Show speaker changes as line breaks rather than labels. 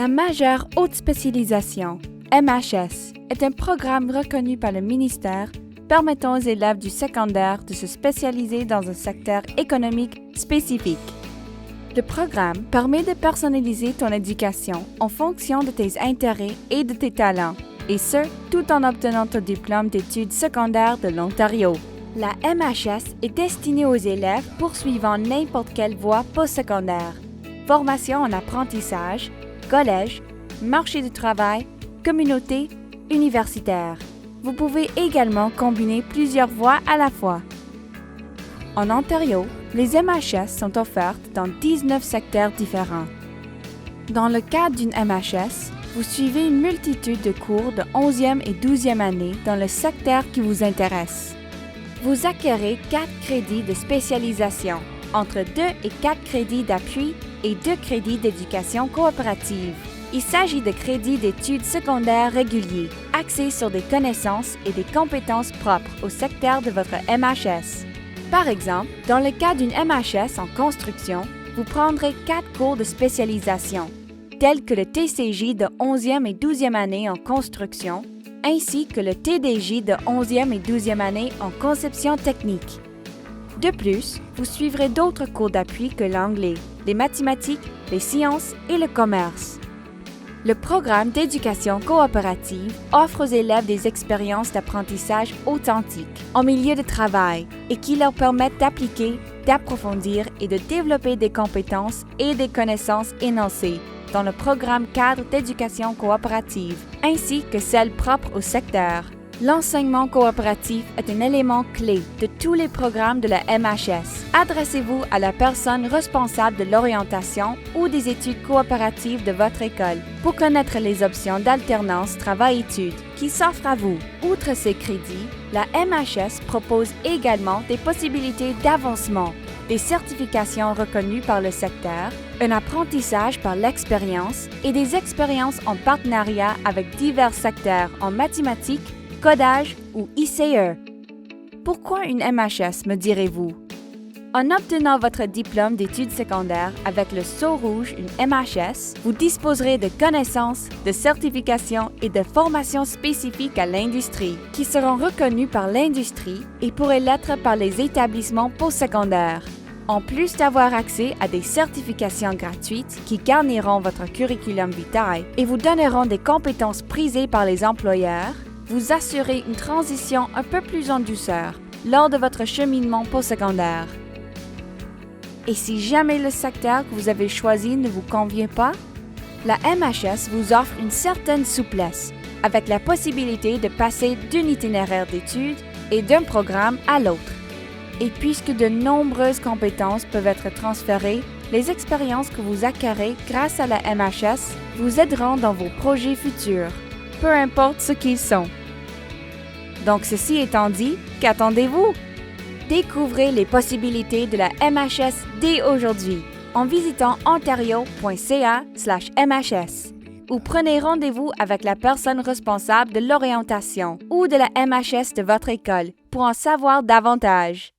La majeure haute spécialisation, MHS, est un programme reconnu par le ministère permettant aux élèves du secondaire de se spécialiser dans un secteur économique spécifique. Le programme permet de personnaliser ton éducation en fonction de tes intérêts et de tes talents, et ce, tout en obtenant ton diplôme d'études secondaires de l'Ontario. La MHS est destinée aux élèves poursuivant n'importe quelle voie postsecondaire, formation en apprentissage, collège, marché du travail, communauté, universitaire. Vous pouvez également combiner plusieurs voies à la fois. En Ontario, les MHS sont offertes dans 19 secteurs différents. Dans le cadre d'une MHS, vous suivez une multitude de cours de 11e et 12e année dans le secteur qui vous intéresse. Vous acquérez 4 crédits de spécialisation, entre 2 et 4 crédits d'appui et 2 crédits d'éducation coopérative. Il s'agit de crédits d'études secondaires réguliers, axés sur des connaissances et des compétences propres au secteur de votre MHS. Par exemple, dans le cas d'une MHS en construction, vous prendrez 4 cours de spécialisation, tels que le TCJ de 11e et 12e année en construction, ainsi que le TDJ de 11e et 12e année en conception technique. De plus, vous suivrez d'autres cours d'appui que l'anglais, les mathématiques, les sciences et le commerce. Le programme d'éducation coopérative offre aux élèves des expériences d'apprentissage authentiques en milieu de travail et qui leur permettent d'appliquer, d'approfondir et de développer des compétences et des connaissances énoncées dans le programme cadre d'éducation coopérative, ainsi que celles propres au secteur. L'enseignement coopératif est un élément clé de tous les programmes de la MHS. Adressez-vous à la personne responsable de l'orientation ou des études coopératives de votre école pour connaître les options d'alternance travail-études qui s'offrent à vous. Outre ces crédits, la MHS propose également des possibilités d'avancement, des certifications reconnues par le secteur, un apprentissage par l'expérience et des expériences en partenariat avec divers secteurs en mathématiques, codage ou ICE. Pourquoi une MHS, me direz-vous? En obtenant votre diplôme d'études secondaires avec le sceau rouge, une MHS, vous disposerez de connaissances, de certifications et de formations spécifiques à l'industrie, qui seront reconnues par l'industrie et pourraient l'être par les établissements postsecondaires. En plus d'avoir accès à des certifications gratuites qui garniront votre curriculum vitae et vous donneront des compétences prisées par les employeurs, vous assurez une transition un peu plus en douceur lors de votre cheminement postsecondaire. Et si jamais le secteur que vous avez choisi ne vous convient pas, la MHS vous offre une certaine souplesse, avec la possibilité de passer d'un itinéraire d'études et d'un programme à l'autre. Et puisque de nombreuses compétences peuvent être transférées, les expériences que vous acquérez grâce à la MHS vous aideront dans vos projets futurs, peu importe ce qu'ils sont. Donc, ceci étant dit, qu'attendez-vous? Découvrez les possibilités de la MHS dès aujourd'hui en visitant ontario.ca/MHS ou prenez rendez-vous avec la personne responsable de l'orientation ou de la MHS de votre école pour en savoir davantage.